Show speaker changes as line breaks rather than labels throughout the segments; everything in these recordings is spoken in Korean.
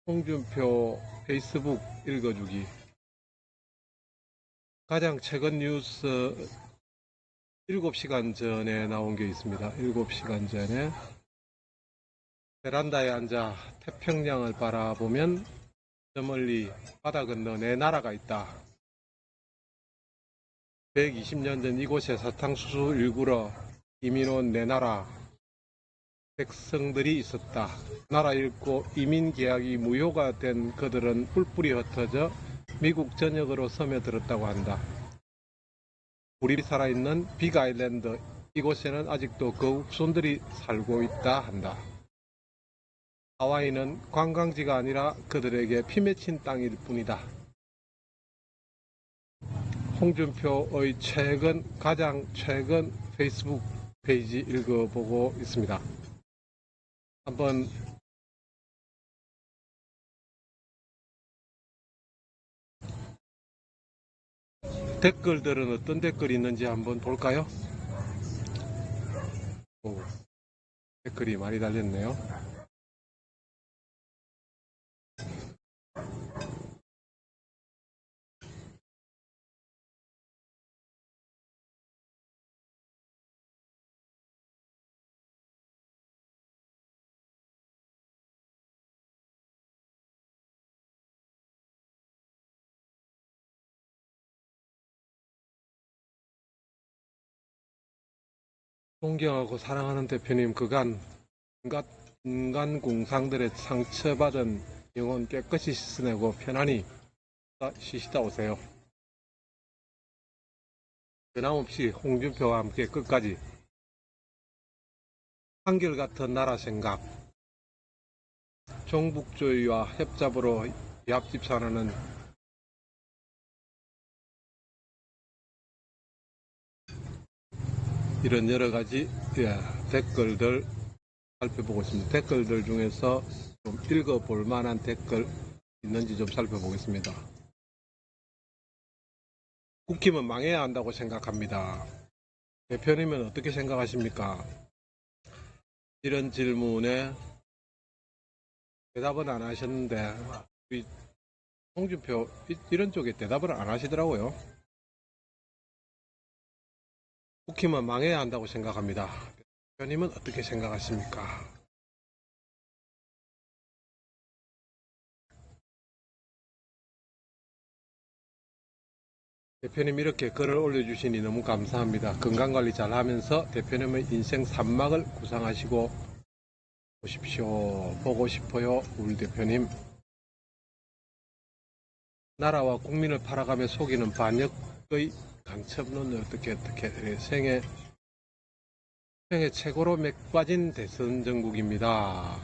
홍준표 페이스북 읽어주기. 가장 최근 뉴스 7시간 전에 나온 게 있습니다. 7시간 전에 베란다에 앉아 태평양을 바라보면 저 멀리 바다 건너 내 나라가 있다. 120년 전 이곳에 사탕수수 일구러 이민 온 내 나라 백성들이 있었다. 나라 잃고 이민 계약이 무효가 된 그들은 뿔뿔이 흩어져 미국 전역으로 스며들었다고 한다. 우리 살아있는 빅 아일랜드 이곳에는 아직도 그 후손들이 살고 있다 한다. 하와이는 관광지가 아니라 그들에게 피맺힌 땅일 뿐이다. 홍준표의 가장 최근 페이스북 페이지 읽어보고 있습니다. 한번 댓글들은 어떤 댓글이 있는지 한번 볼까요? 오, 댓글이 많이 달렸네요. 존경하고 사랑하는 대표님, 그간 인간 공상들의 상처받은 영혼 깨끗이 씻어내고 편안히 쉬시다 오세요. 변함없이 홍준표와 함께 끝까지 한결같은 나라 생각, 종북주의와 협잡으로 약집산하는 이런 여러가지 댓글들 살펴보고 있습니다. 댓글들 중에서 좀 읽어볼 만한 댓글 있는지 좀 살펴보겠습니다. 국힘은 망해야 한다고 생각합니다. 대표님은 어떻게 생각하십니까? 이런 질문에 대답은 안 하셨는데 우리 홍준표 이런 쪽에 대답을 안 하시더라고요. 국힘은 망해야 한다고 생각합니다. 대표님은 어떻게 생각하십니까? 대표님 이렇게 글을 올려주시니 너무 감사합니다. 건강관리 잘 하면서 대표님의 인생 산막을 구상하시고 오십시오. 보고 싶어요. 우리 대표님. 나라와 국민을 팔아가며 속이는 반역의 간첩론을 어떻게 생애 최고로 맥빠진 대선 정국입니다.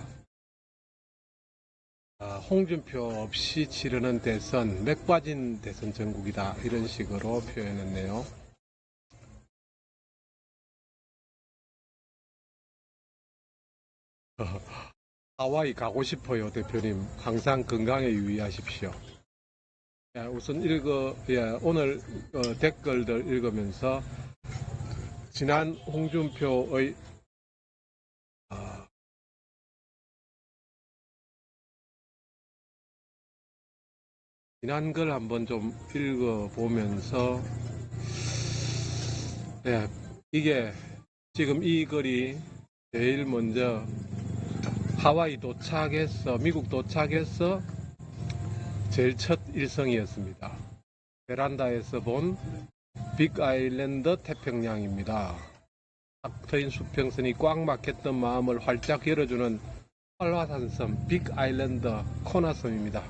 홍준표 없이 치르는 대선, 맥빠진 대선 정국이다. 이런 식으로 표현했네요. 하와이 가고 싶어요, 대표님. 항상 건강에 유의하십시오. 우선 오늘 댓글들 읽으면서 지난 홍준표의 지난 글 한번 좀 읽어보면서 이게 지금 이 글이 제일 먼저 하와이 도착해서 미국 도착해서 제일 첫 일성이었습니다. 베란다에서 본 빅 아일랜드 태평양입니다. 탁 트인 수평선이 꽉 막혔던 마음을 활짝 열어주는 활화산섬 빅 아일랜드 코나섬입니다.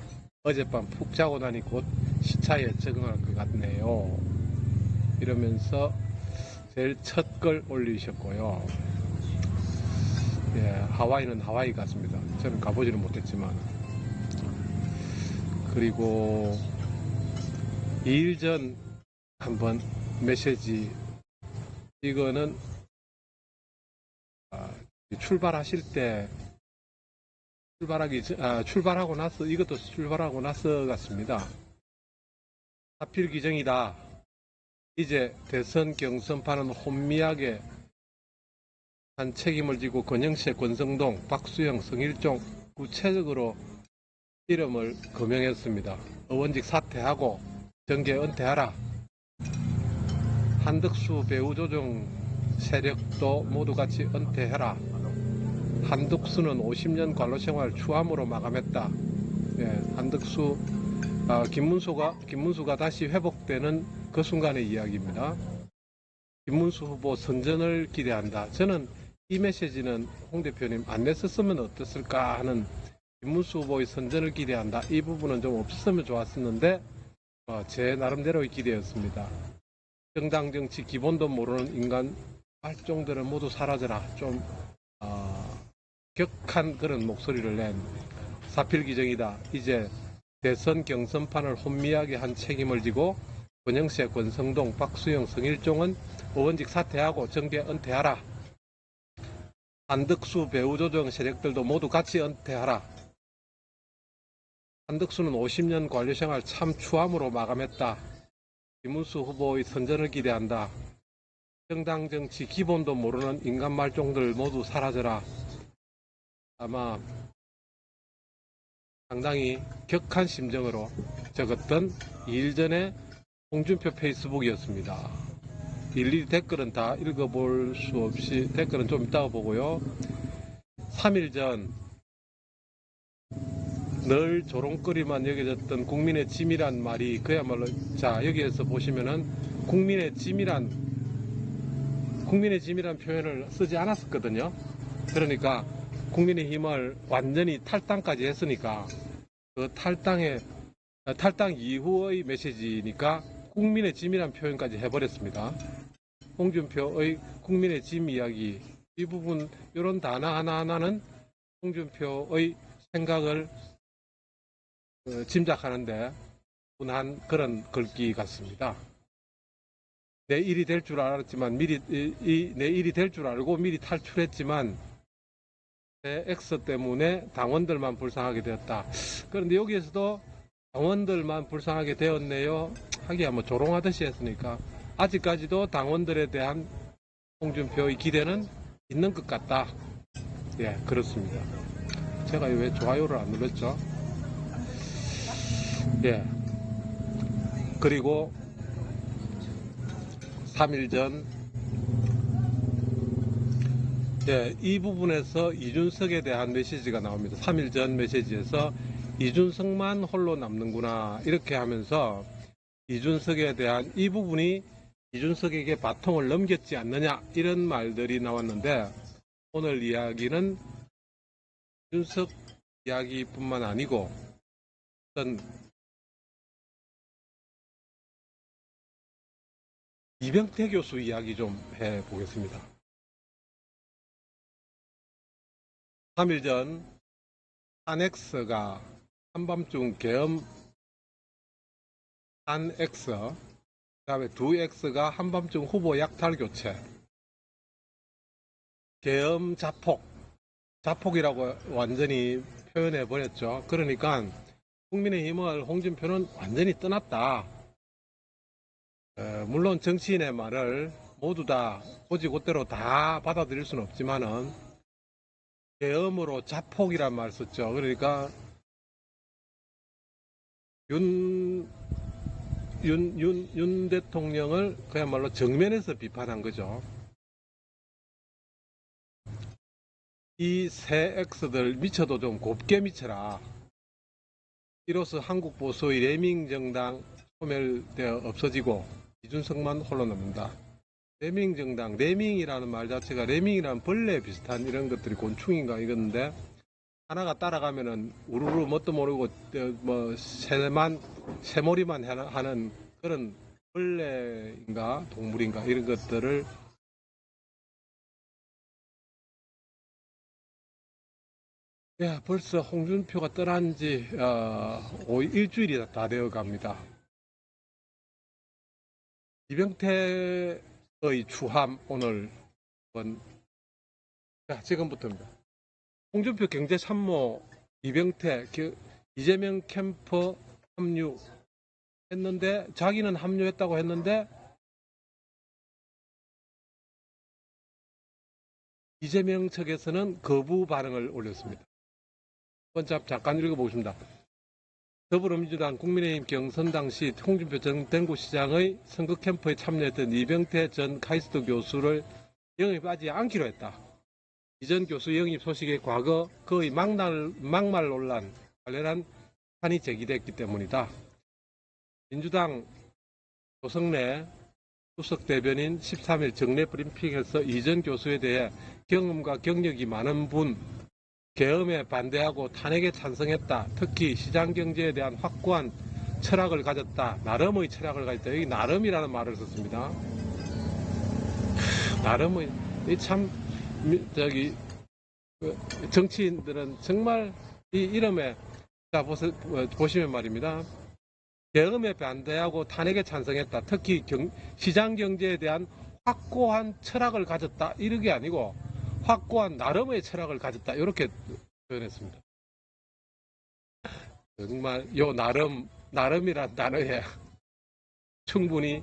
어젯밤 푹 자고 나니 곧 시차에 적응할 것 같네요. 이러면서 제일 첫 글 올리셨고요. 하와이는 하와이 같습니다. 저는 가보지는 못했지만. 그리고 2일 전 한번 메시지, 이거는 출발하실 때 출발하고 나서, 이것도 출발하고 나서 같습니다. 하필 기정이다. 이제 대선 경선판은 혼미하게 한 책임을 지고 권영세, 권성동, 박수영, 성일종, 구체적으로 이름을 거명했습니다. 의원직 사퇴하고 정계 은퇴하라. 한덕수 배우 조정 세력도 모두 같이 은퇴해라. 한덕수는 50년 관로생활 추함으로 마감했다. 예, 한덕수, 김문수가 다시 회복되는 그 순간의 이야기입니다. 김문수 후보 선전을 기대한다. 저는 이 메시지는 홍 대표님 안 냈었으면 어땠을까 하는, 김문수 후보의 선전을 기대한다. 이 부분은 좀 없었으면 좋았었는데 제 나름대로의 기대였습니다. 정당 정치 기본도 모르는 인간 말종들은 모두 사라져라. 좀 격한 그런 목소리를 낸 사필기정이다. 이제 대선 경선판을 혼미하게 한 책임을 지고 권영세, 권성동, 박수영, 성일종은 의원직 사퇴하고 정계 은퇴하라. 한덕수 배우 조정 세력들도 모두 같이 은퇴하라. 한덕수는 50년 관료생활 참 추함으로 마감했다. 김문수 후보의 선전을 기대한다. 정당 정치 기본도 모르는 인간 말종들 모두 사라져라. 아마 상당히 격한 심정으로 적었던 2일 전에 홍준표 페이스북이었습니다. 일일이 댓글은 다 읽어볼 수 없이 댓글은 좀 이따가 보고요. 3일 전 늘 조롱거리만 여겨졌던 국민의 짐이란 말이 그야말로, 자, 여기에서 보시면은 국민의 짐이란 표현을 쓰지 않았었거든요. 그러니까 국민의힘을 완전히 탈당까지 했으니까 그 탈당 이후의 메시지니까 국민의 짐이란 표현까지 해버렸습니다. 홍준표의 국민의 짐 이야기, 이 부분, 이런 단어 하나하나는 홍준표의 생각을 짐작하는데 분한 그런 글귀 같습니다. 내 일이 될 줄 알았지만 내 일이 될 줄 알고 미리 탈출했지만 내 X 때문에 당원들만 불쌍하게 되었다. 그런데 여기에서도 당원들만 불쌍하게 되었네요 하기야 뭐 조롱하듯이 했으니까 아직까지도 당원들에 대한 홍준표의 기대는 있는 것 같다. 예, 그렇습니다. 제가 왜 좋아요를 안 눌렀죠? 예. 그리고 3일 전, 예, 이 부분에서 이준석에 대한 메시지가 나옵니다. 3일 전 메시지에서 이준석만 홀로 남는구나 이렇게 하면서 이준석에 대한 이 부분이 이준석에게 바통을 넘겼지 않느냐 이런 말들이 나왔는데, 오늘 이야기는 이준석 이야기뿐만 아니고 어떤 이병태 교수 이야기 좀 해보겠습니다. 3일 전 한엑스가 한밤중 계엄, 한엑스, 그 다음에 두엑스가 한밤중 후보 약탈 교체, 계엄 자폭이라고 완전히 표현해 버렸죠. 그러니까 국민의힘을 홍준표는 완전히 떠났다. 물론 정치인의 말을 모두 다 고지고대로 다 받아들일 수는 없지만은 계엄으로 자폭이란 말 썼죠. 그러니까 윤 대통령을 그야말로 정면에서 비판한 거죠. 이 새 X들 미쳐도 좀 곱게 미쳐라. 이로써 한국 보수의 레밍 정당 소멸되어 없어지고 이준석만 홀로 남는다. 레밍 정당, 레밍이라는 말 자체가 레밍이라는 벌레 비슷한 이런 것들이 곤충인가 이건데, 하나가 따라가면은 우르르 뭣도 모르고 뭐 새머리만 하는 그런 벌레인가 동물인가 이런 것들을, 야, 벌써 홍준표가 떠난 지 일주일이 다 되어 갑니다. 이병태의 추함 오늘 자, 지금부터입니다. 홍준표 경제참모 이병태 이재명 캠프 합류했는데, 자기는 합류했다고 했는데 이재명 측에서는 거부 반응을 올렸습니다. 먼저 잠깐 읽어보겠습니다. 더불어민주당 국민의힘 경선 당시 홍준표 전 대구시장의 선거 캠프에 참여했던 이병태 전 카이스트 교수를 영입하지 않기로 했다. 이전 교수 영입 소식에 과거 그의 막말 논란 관련한 판이 제기됐기 때문이다. 민주당 조성래 수석 대변인 13일 정례 브리핑에서 이전 교수에 대해 경험과 경력이 많은 분, 계엄에 반대하고 탄핵에 찬성했다. 특히 시장경제에 대한 확고한 철학을 가졌다. 나름의 철학을 가졌다. 여기 나름이라는 말을 썼습니다. 나름의 참 정치인들은 정말 이 이름에 자 보시면 말입니다. 계엄에 반대하고 탄핵에 찬성했다. 특히 시장경제에 대한 확고한 철학을 가졌다. 이런 게 아니고 확고한 나름의 철학을 가졌다. 이렇게 표현했습니다. 정말 요 나름이란 단어에 충분히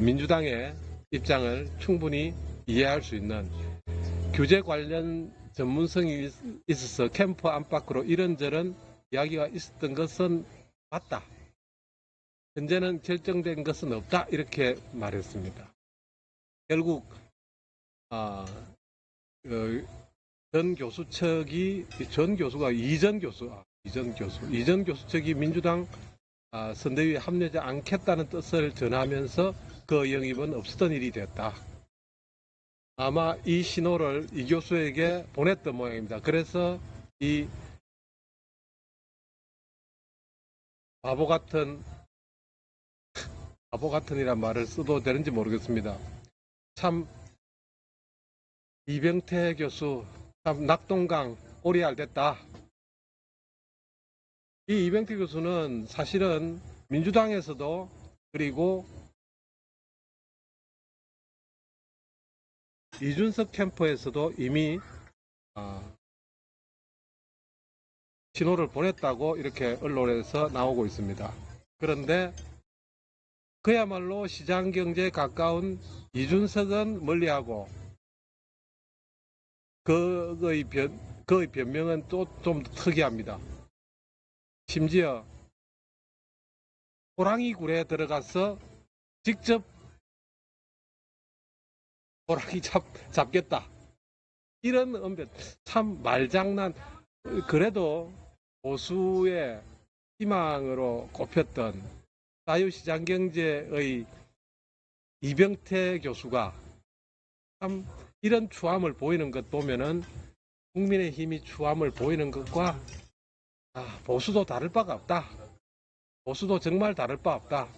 민주당의 입장을 충분히 이해할 수 있는 규제 관련 전문성이 있어서 캠프 안팎으로 이런저런 이야기가 있었던 것은 맞다. 현재는 결정된 것은 없다. 이렇게 말했습니다. 결국 전 교수 측이 이전 교수 측이 민주당 선대위에 합류하지 않겠다는 뜻을 전하면서 그 영입은 없었던 일이 됐다. 아마 이 신호를 이 교수에게 보냈던 모양입니다. 그래서 이 바보 같은이란 말을 써도 되는지 모르겠습니다. 참 이병태 교수 참 낙동강 오리알 됐다. 이 이병태 교수는 사실은 민주당에서도 그리고 이준석 캠프에서도 이미 신호를 보냈다고 이렇게 언론에서 나오고 있습니다. 그런데 그야말로 시장경제에 가까운 이준석은 멀리하고 그의 변명은 또 좀 특이합니다. 심지어 호랑이 굴에 들어가서 직접 호랑이 잡겠다. 이런 언변, 참 말장난. 그래도 보수의 희망으로 꼽혔던 자유시장경제의 이병태 교수가 참 이런 추함을 보이는 것 보면은 국민의힘이 추함을 보이는 것과 보수도 다를 바가 없다. 보수도 정말 다를 바 없다.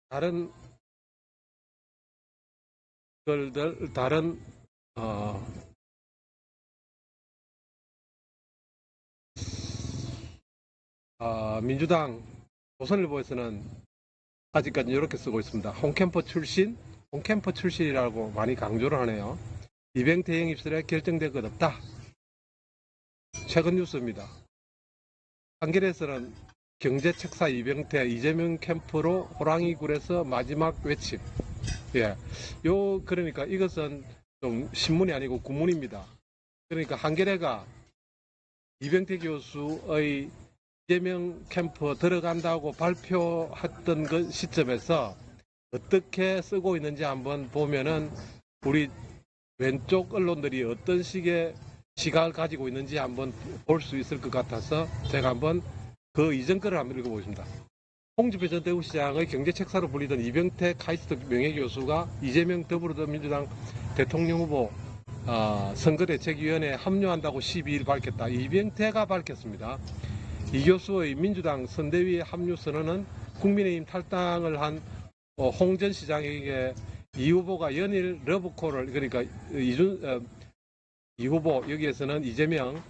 다른 민주당 조선일보에서는 아직까지 이렇게 쓰고 있습니다. 홍캠프 출신이라고 많이 강조를 하네요. 이병태 영입설에 결정된 것 없다. 최근 뉴스입니다. 한겨레에서는 경제책사 이병태 이재명 캠프로 호랑이굴에서 마지막 외침. 그러니까 이것은 좀 신문이 아니고 구문입니다. 그러니까 한겨레가 이병태 교수의 이재명 캠프 들어간다고 발표했던 그 시점에서 어떻게 쓰고 있는지 한번 보면은 우리 왼쪽 언론들이 어떤 식의 시각을 가지고 있는지 한번 볼 수 있을 것 같아서 제가 한번 그 이전 거를 한번 읽어보겠습니다. 홍준표 전 대구시장의 경제책사로 불리던 이병태 카이스트 명예교수가 이재명 더불어민주당 대통령 후보 선거대책위원회에 합류한다고 12일 밝혔다. 이병태가 밝혔습니다. 이 교수의 민주당 선대위 합류 선언은 국민의힘 탈당을 한 홍 전 시장에게 이 후보가 연일 러브콜을, 그러니까 이 후보, 여기에서는 이재명,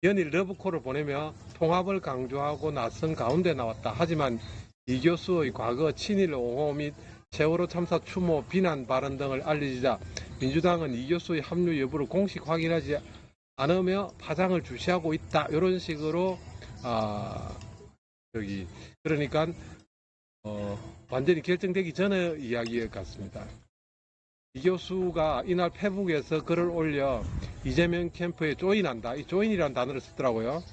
연일 러브콜을 보내며 통합을 강조하고 나선 가운데 나왔다. 하지만 이 교수의 과거 친일 옹호 및 세월호 참사 추모 비난 발언 등을 알려지자 민주당은 이 교수의 합류 여부를 공식 확인하지 않으며 파장을 주시하고 있다. 이런 식으로 그러니까 완전히 결정되기 전의 이야기 같습니다. 이 교수가 이날 페북에서 글을 올려 이재명 캠프에 조인한다. 이 조인이라는 단어를 쓰더라고요.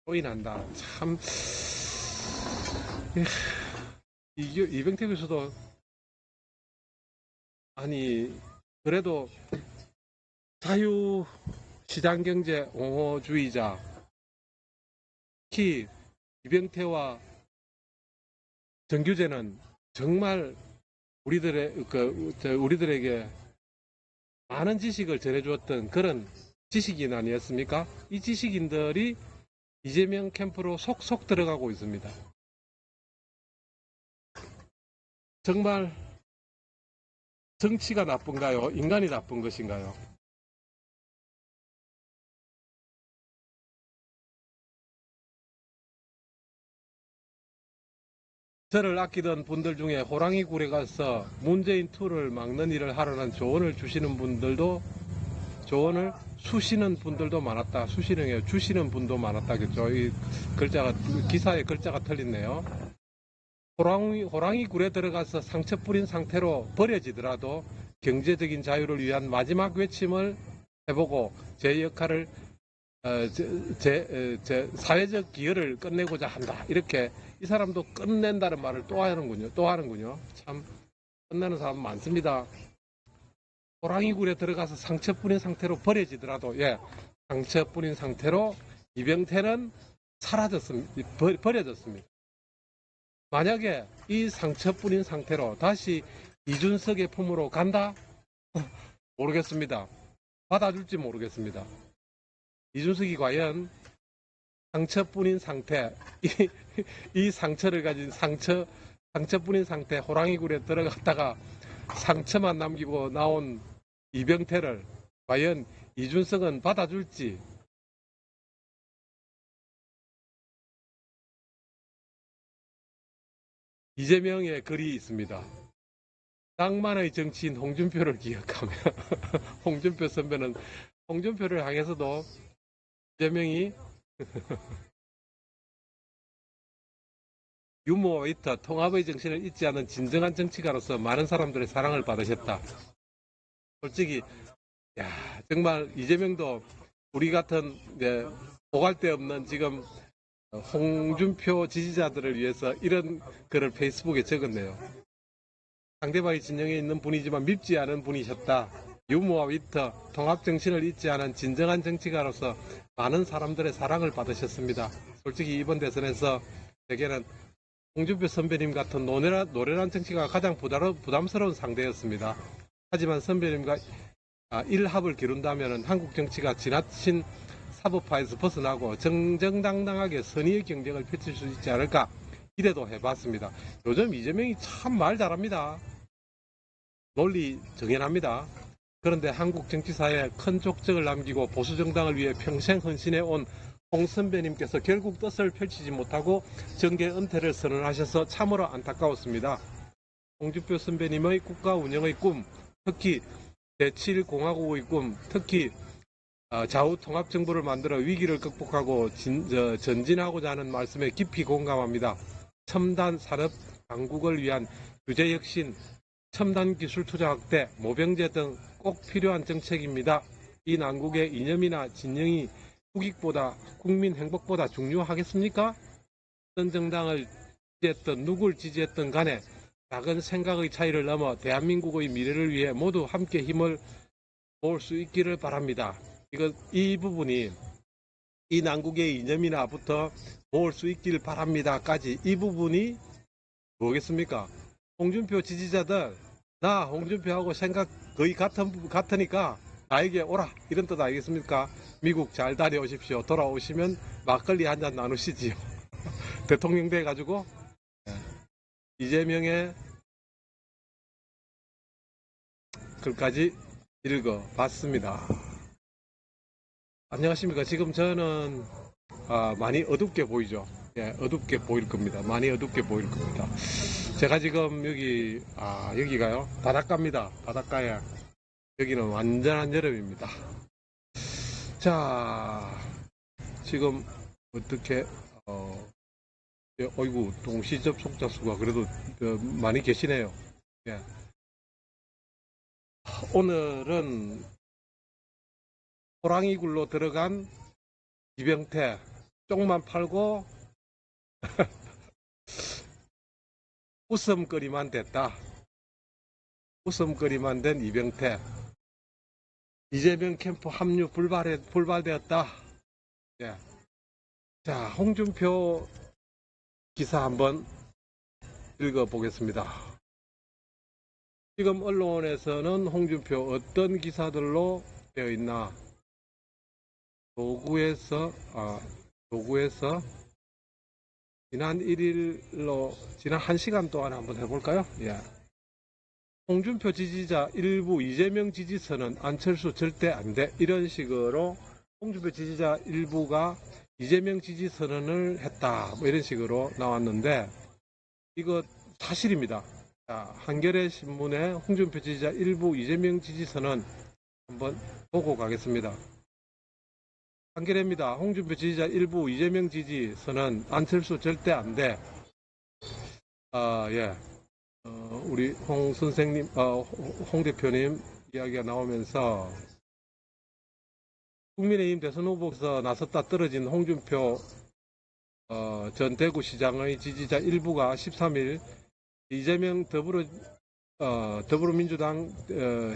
조인한다. 참, 이병태 교수도, 아니, 그래도 자유시장경제 옹호주의자, 특히 이병태와 정규재는 정말 우리들에게 많은 지식을 전해주었던 그런 지식인 아니었습니까? 이 지식인들이 이재명 캠프로 속속 들어가고 있습니다. 정말 정치가 나쁜가요? 인간이 나쁜 것인가요? 저를 아끼던 분들 중에 호랑이 굴에 가서 문재인 투를 막는 일을 하라는 조언을 주시는 분들도, 조언을 수시는 분들도 많았다. 수시는 주시는 분도 많았다겠죠. 이 글자가, 기사의 글자가 틀렸네요. 호랑이 굴에 들어가서 상처 뿌린 상태로 버려지더라도 경제적인 자유를 위한 마지막 외침을 해보고 제 역할을, 제 사회적 기여를 끝내고자 한다. 이렇게 이 사람도 끝낸다는 말을 또 하는군요. 참 끝내는 사람 많습니다. 호랑이 굴에 들어가서 상처 뿌린 상태로 버려지더라도, 상처 뿌린 상태로 이병태는 버려졌습니다. 만약에 이 상처 뿌린 상태로 다시 이준석의 품으로 간다? 모르겠습니다. 받아줄지 모르겠습니다. 이준석이 과연 상처 뿌린 상태, 이 상처를 가진 상처 뿌린 상태 호랑이 굴에 들어갔다가 상처만 남기고 나온 이병태를 과연 이준석은 받아줄지. 이재명의 글이 있습니다. 낭만의 정치인 홍준표를 기억하며 홍준표 선배는 홍준표를 향해서도 이재명이 유머와 위트, 통합의 정신을 잊지 않은 진정한 정치가로서 많은 사람들의 사랑을 받으셨다. 솔직히 정말 이재명도 우리 같은 오갈 데 없는 지금 홍준표 지지자들을 위해서 이런 글을 페이스북에 적었네요. 상대방의 진영에 있는 분이지만 밉지 않은 분이셨다. 유머와 위트, 통합정신을 잊지 않은 진정한 정치가로서 많은 사람들의 사랑을 받으셨습니다. 솔직히 이번 대선에서 제게는 홍준표 선배님 같은 노련한 정치가가 가장 부담스러운 상대였습니다. 하지만 선배님과 일합을 기룬다면 한국 정치가 지나친 사법화에서 벗어나고 정정당당하게 선의의 경쟁을 펼칠 수 있지 않을까 기대도 해봤습니다. 요즘 이재명이 참 말 잘합니다. 논리 정연합니다. 그런데 한국 정치사에 큰 족적을 남기고 보수정당을 위해 평생 헌신해온 홍 선배님께서 결국 뜻을 펼치지 못하고 정계 은퇴를 선언하셔서 참으로 안타까웠습니다. 홍준표 선배님의 국가 운영의 꿈, 특히 제7공화국의 꿈, 특히 좌우통합정부를 만들어 위기를 극복하고 전진하고자 하는 말씀에 깊이 공감합니다. 첨단 산업 강국을 위한 규제 혁신, 첨단 기술 투자 확대, 모병제 등 꼭 필요한 정책입니다. 이 난국의 이념이나 진영이 국익보다 국민 행복보다 중요하겠습니까? 어떤 정당을 지지했던 누굴 지지했던 간에 작은 생각의 차이를 넘어 대한민국의 미래를 위해 모두 함께 힘을 모을 수 있기를 바랍니다. 이 부분이 이 난국의 이념이나부터 모을 수 있기를 바랍니다까지 이 부분이 뭐겠습니까? 홍준표 지지자들, 나 홍준표하고 생각 거의 같으니까 나에게 오라, 이런 뜻 아니겠습니까? 미국 잘 다녀오십시오. 돌아오시면 막걸리 한잔 나누시지요. 대통령 돼가지고 이재명의 글까지 읽어봤습니다. 안녕하십니까. 지금 저는 많이 어둡게 보이죠. 어둡게 보일 겁니다. 많이 어둡게 보일 겁니다. 제가 지금 여기가요, 바닷가입니다. 바닷가에 여기는 완전한 여름입니다. 자, 지금 어떻게 어이구, 동시 접속자 수가 그래도 많이 계시네요. 오늘은 호랑이 굴로 들어간 이병태 쪽만 팔고 웃음거리만 됐다. 웃음거리만 된 이병태. 이재명 캠프 합류 불발되었다. 예. 자, 홍준표 기사 한번 읽어보겠습니다. 지금 언론에서는 홍준표 어떤 기사들로 되어 있나? 도구에서 지난 1일로 지난 1시간 동안 한번 해볼까요? 예. 홍준표 지지자 일부 이재명 지지선은 안철수 절대 안 돼. 이런 식으로 홍준표 지지자 일부가 이재명 지지 선언을 했다. 뭐 이런 식으로 나왔는데 이거 사실입니다. 자, 한겨레 신문에 홍준표 지지자 일부 이재명 지지 선언 한번 보고 가겠습니다. 한겨레입니다. 홍준표 지지자 일부 이재명 지지 선언 안철수 절대 안 돼. 예. 우리 홍 선생님, 홍 대표님 이야기가 나오면서 국민의힘 대선 후보에서 나섰다 떨어진 홍준표 전 대구시장의 지지자 일부가 13일 이재명 더불어민주당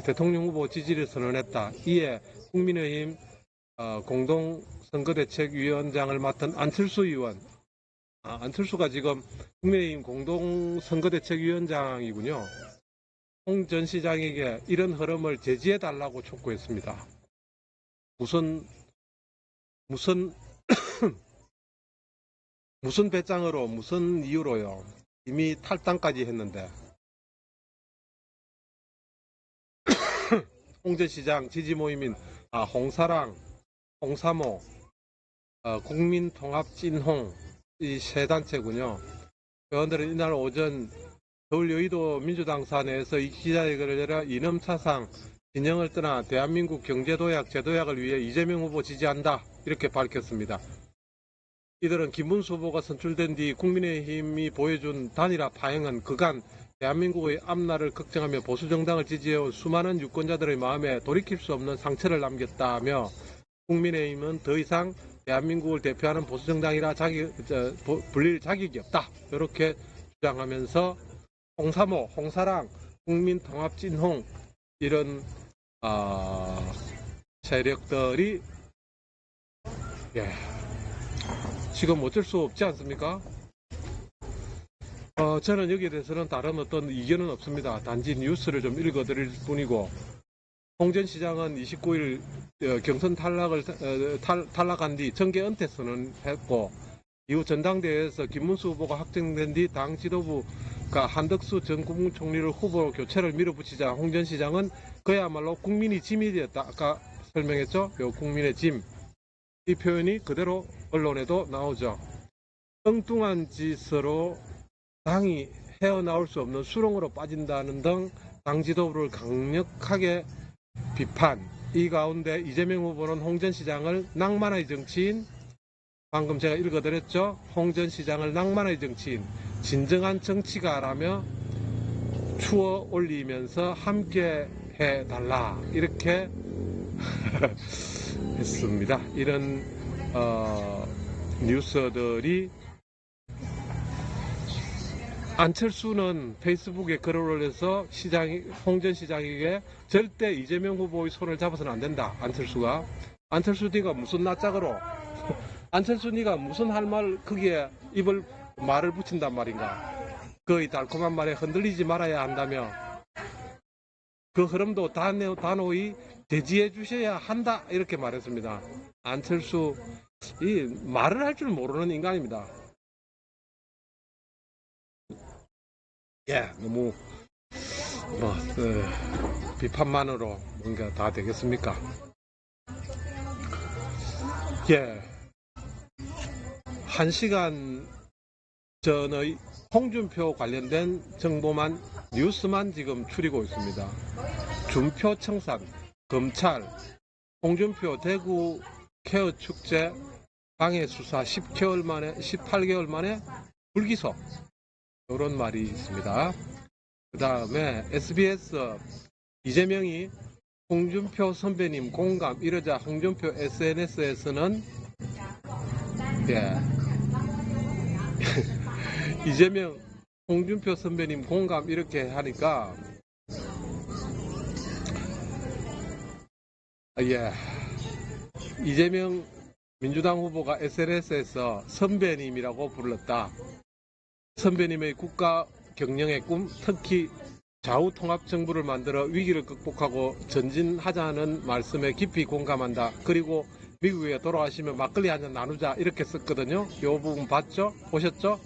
대통령 후보 지지를 선언했다. 이에 국민의힘 공동선거대책위원장을 맡은 안철수 의원, 안철수가 지금 국민의힘 공동선거대책위원장이군요. 홍 전 시장에게 이런 흐름을 제지해달라고 촉구했습니다. 무슨 배짱으로, 무슨 이유로요? 이미 탈당까지 했는데. 홍 전 시장 지지 모임인 홍사랑, 홍사모, 국민통합찐홍 이 세 단체군요. 의원들은 이날 오전 서울 여의도 민주당사 내에서 이 기자회견을 열어 이념차상 진영을 떠나 대한민국 경제도약, 제도약을 위해 이재명 후보 지지한다 이렇게 밝혔습니다. 이들은 김문수 후보가 선출된 뒤 국민의힘이 보여준 단일화 파행은 그간 대한민국의 앞날을 걱정하며 보수정당을 지지해온 수많은 유권자들의 마음에 돌이킬 수 없는 상처를 남겼다며 국민의힘은 더 이상 대한민국을 대표하는 보수정당이라 불릴 자격이 없다. 이렇게 주장하면서 홍사모, 홍사랑, 국민통합찐홍 이런 세력들이 지금 어쩔 수 없지 않습니까? 저는 여기에 대해서는 다른 어떤 이견은 없습니다. 단지 뉴스를 좀 읽어드릴 뿐이고 홍 전 시장은 29일 경선 탈락한 뒤 정계 은퇴 선언했고 이후 전당대회에서 김문수 후보가 확정된 뒤 당 지도부가 한덕수 전 국무총리를 후보로 교체를 밀어붙이자 홍 전 시장은 그야말로 국민이 짐이 되었다. 아까 설명했죠? 요 국민의 짐. 이 표현이 그대로 언론에도 나오죠. 엉뚱한 짓으로 당이 헤어나올 수 없는 수렁으로 빠진다는 등 당 지도부를 강력하게 비판. 이 가운데 이재명 후보는 홍 전 시장을 낭만의 정치인, 방금 제가 읽어드렸죠. 홍 전 시장을 낭만의 정치인, 진정한 정치가라며 추어 올리면서 함께 해달라 이렇게 했습니다. 이런 뉴스들이 안철수는 페이스북에 글을 올려서 홍 전 시장에게 절대 이재명 후보의 손을 잡아서는 안 된다. 안철수 네가 무슨 낯짝으로 안철수 네가 무슨 할 말 거기에 말을 붙인단 말인가. 그의 달콤한 말에 흔들리지 말아야 한다며 그 흐름도 단호히 제지해 주셔야 한다 이렇게 말했습니다. 안철수 이 말을 할 줄 모르는 인간입니다. 너무 비판만으로 뭔가 다 되겠습니까? 1시간 전의 홍준표 관련된 정보만 뉴스만 지금 추리고 있습니다. 준표 청산, 검찰, 홍준표 대구 케어 축제 방해 수사 18개월 만에 불기소 이런 말이 있습니다. 그 다음에 SBS 이재명이 홍준표 선배님 공감 이러자 홍준표 SNS에서는 예. 이재명 홍준표 선배님 공감 이렇게 하니까 예. 이재명 민주당 후보가 SNS에서 선배님이라고 불렀다. 선배님의 국가 경영의 꿈, 특히 좌우 통합 정부를 만들어 위기를 극복하고 전진하자는 말씀에 깊이 공감한다. 그리고 미국에 돌아가시면 막걸리 한잔 나누자 이렇게 썼거든요. 이 부분 봤죠? 보셨죠?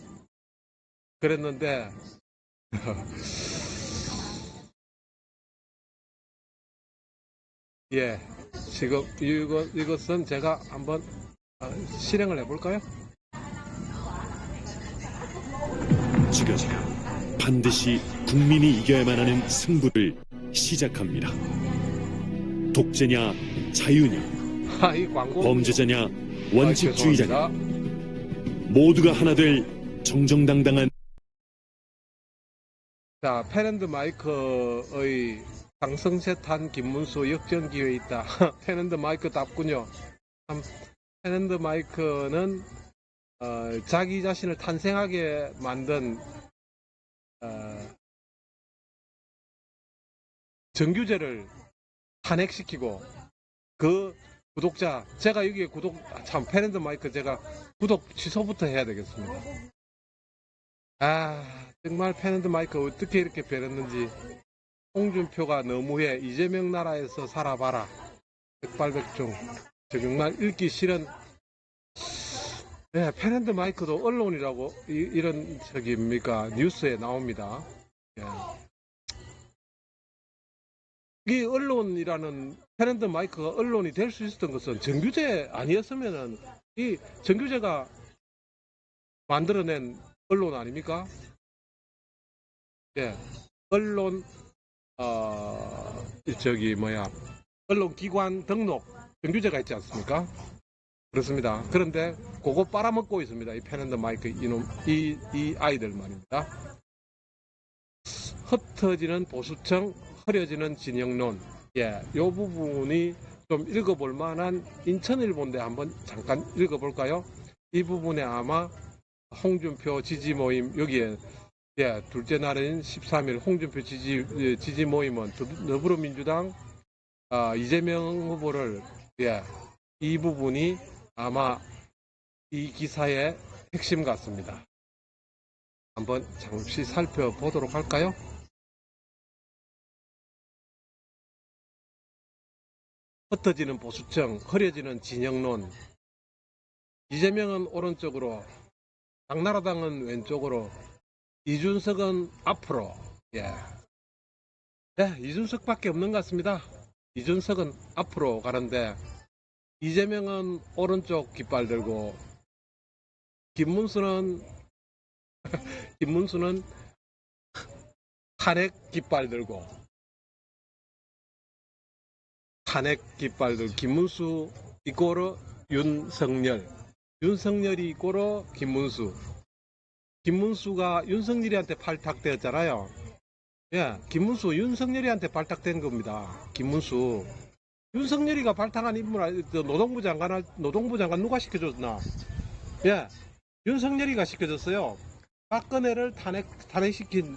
그랬는데 예, 지금 이것은 제가 한번 실행을 해볼까요?
지금 반드시 국민이 이겨야만 하는 승부를 시작합니다. 독재냐 자유냐,
이 광고
범죄자냐 원칙주의자냐,
죄송합니다.
모두가 하나 될 정정당당한
자, 펜앤드 마이크의 상승세 탄 김문수 역전 기회에 있다. 펜앤드 마이크답군요. 참, 펜앤드 마이크는 자기 자신을 탄생하게 만든 정규제를 탄핵시키고 그 구독자, 제가 여기에 참 펜앤드 마이크 제가 구독 취소부터 해야 되겠습니다. 정말 펜앤드 마이크 어떻게 이렇게 변했는지. 홍준표가 너무해, 이재명 나라에서 살아봐라, 백발백중. 정말 읽기 싫은. 네, 펜앤드 마이크도 언론이라고 이런 저기입니까 뉴스에 나옵니다. 예. 이 언론이라는 펜앤드 마이크가 언론이 될 수 있었던 것은 정규제 아니었으면은 이 정규제가 만들어낸 언론 아닙니까? 예, 언론 언론기관 등록 정규제가 있지 않습니까? 그렇습니다. 그런데 그거 빨아먹고 있습니다. 이 펜앤드 마이크 이 아이들 말입니다. 흩어지는 보수청, 흐려지는 진영론. 예, 요 부분이 좀 읽어볼 만한 인천일보인데 한번 잠깐 읽어볼까요? 이 부분에 아마 홍준표 지지 모임 여기에 예, 둘째 날인 13일 홍준표 지지 모임은 더불어민주당 이재명 후보를 예, 이 부분이 아마 이 기사의 핵심 같습니다. 한번 잠시 살펴보도록 할까요? 흩어지는 보수청, 흐려지는 진영론. 이재명은 오른쪽으로, 당나라당은 왼쪽으로, 이준석은 앞으로. 예. 네, 이준석밖에 없는 것 같습니다. 이준석은 앞으로 가는데 이재명은 오른쪽 깃발 들고 김문수는 탄핵 깃발 들고 김문수 이꼬르 윤석열이 이꼬르 김문수가 윤석열이한테 발탁되었잖아요. 예, 김문수 윤석열이한테 발탁된 겁니다. 김문수 윤석열이가 발탁한 인물, 노동부 장관 누가 시켜줬나? 예, 윤석열이가 시켜줬어요. 박근혜를 탄핵시킨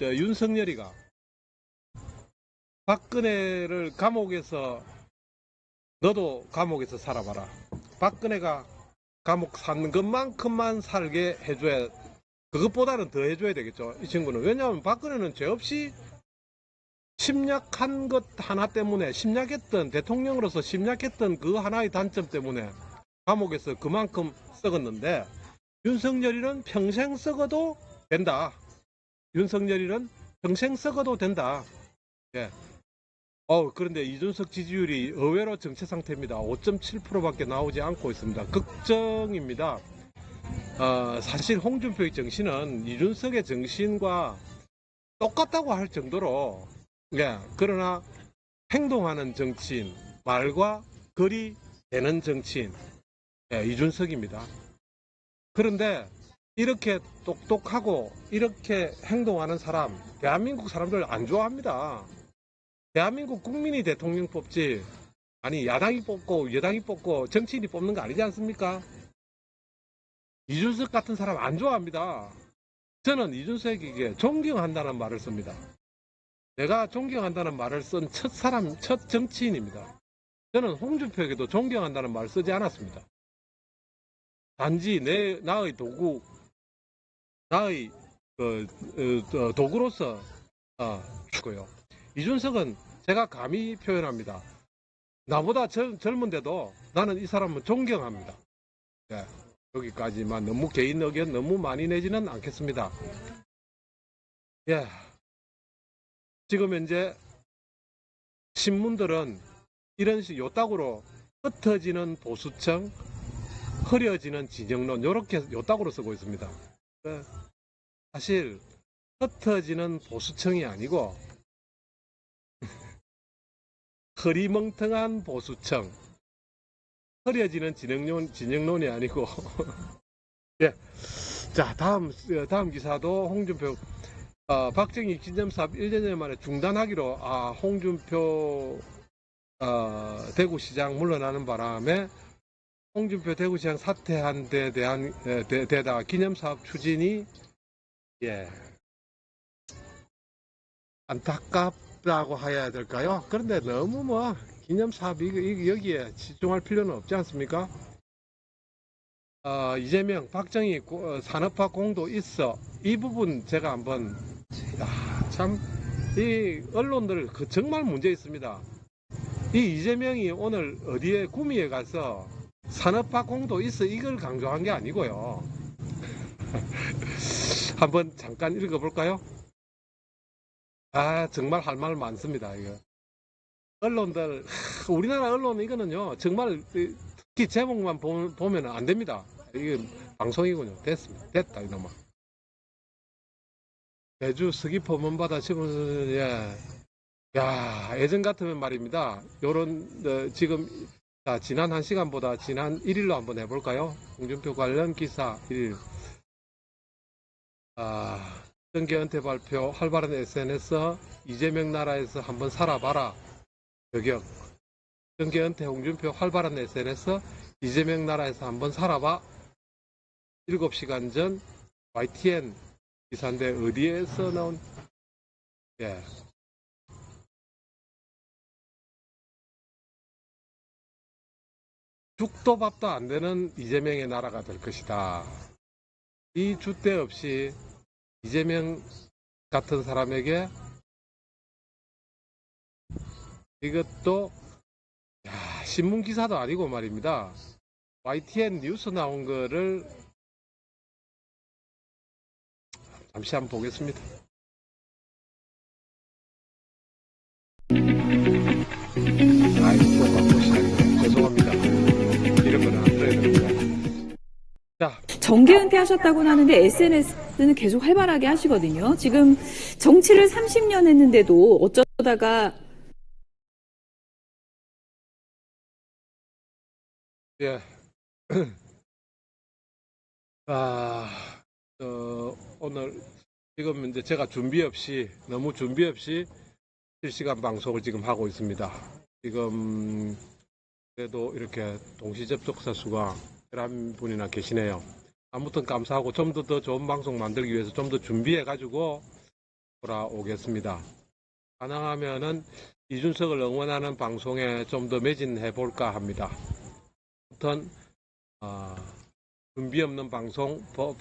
윤석열이가 박근혜를 너도 감옥에서 살아봐라. 박근혜가 감옥 산 것만큼만 살게 해줘야, 그것보다는 더 해줘야 되겠죠, 이 친구는. 왜냐하면 박근혜는 죄 없이 심약한 것 하나 때문에, 대통령으로서 심약했던 그 하나의 단점 때문에 감옥에서 그만큼 썩었는데, 윤석열이는 평생 썩어도 된다. 예. 그런데 이준석 지지율이 의외로 정체 상태입니다. 5.7%밖에 나오지 않고 있습니다. 걱정입니다. 사실 홍준표의 정신은 이준석의 정신과 똑같다고 할 정도로, 예, 그러나 행동하는 정치인, 말과 글이 되는 정치인, 예, 이준석입니다. 그런데 이렇게 똑똑하고 이렇게 행동하는 사람, 대한민국 사람들 안 좋아합니다. 대한민국 국민이 대통령 뽑지, 아니, 야당이 뽑고, 여당이 뽑고, 정치인이 뽑는 거 아니지 않습니까? 이준석 같은 사람 안 좋아합니다. 저는 이준석에게 존경한다는 말을 씁니다. 내가 존경한다는 말을 쓴 첫 사람, 첫 정치인입니다. 저는 홍준표에게도 존경한다는 말을 쓰지 않았습니다. 단지 나의 도구, 나의 도구로서 주고요. 이준석은 제가 감히 표현합니다. 나보다 젊은데도 나는 이 사람은 존경합니다. 네, 여기까지만. 너무 개인 의견 너무 많이 내지는 않겠습니다. 예, 지금 현재 신문들은 이런 식 요따구로 흩어지는 보수층, 흐려지는 진영론, 요렇게 요따구로 쓰고 있습니다. 사실 흩어지는 보수층이 아니고 흐리멍텅한 보수층, 흐려지는 진영론이 아니고 예. 자, 다음 기사도 홍준표 박정희 기념사업 1년 만에 중단하기로 홍준표 대구시장 물러나는 바람에 홍준표 대구시장 사퇴한 데 대한 데다가 기념사업 추진이 안타깝다고 해야 될까요? 그런데 너무 기념사업이 여기에 집중할 필요는 없지 않습니까? 이재명, 박정희 산업화 공도 있어. 이 부분 제가 한번 이 언론들 정말 문제 있습니다. 이 이재명이 오늘 어디에 구미에 가서 산업화 공도 있어 이걸 강조한 게 아니고요. 한번 잠깐 읽어볼까요? 정말 할 말 많습니다. 이거 언론들, 우리나라 언론은 이거는요 정말 특히 제목만 보면 안 됩니다. 이게 방송이군요. 됐다 이놈아. 제주 서귀포 먼바다 지금 예전 같으면 말입니다. 요런 지금 지난 1시간보다 지난 1일로 한번 해볼까요? 홍준표 관련 기사 1일. 정계 은퇴 발표 활발한 SNS. 이재명 나라에서 한번 살아봐라. 저격. 정계 은퇴 홍준표 활발한 SNS. 이재명 나라에서 한번 살아봐. 7시간 전 YTN 기사인데 어디에서 나온 죽도 밥도 안 되는 이재명의 나라가 될 것이다. 이 줏대 없이 이재명 같은 사람에게 이것도 신문 기사도 아니고 말입니다. YTN 뉴스 나온 거를 잠시 한번 보겠습니다. 죄송합니다. 이런 거는 안 써야 됩니다. 자,
정계 은퇴하셨다고 하는데 SNS는 계속 활발하게 하시거든요. 지금 정치를 30년 했는데도 어쩌다가
오늘 지금 이제 제가 너무 준비 없이 실시간 방송을 지금 하고 있습니다. 지금 그래도 이렇게 동시 접속자 수가 11분이나 계시네요. 아무튼 감사하고 좀 더 좋은 방송 만들기 위해서 좀 더 준비해 가지고 돌아오겠습니다. 가능하면은 이준석을 응원하는 방송에 좀 더 매진해 볼까 합니다. 아무튼 준비 없는 방송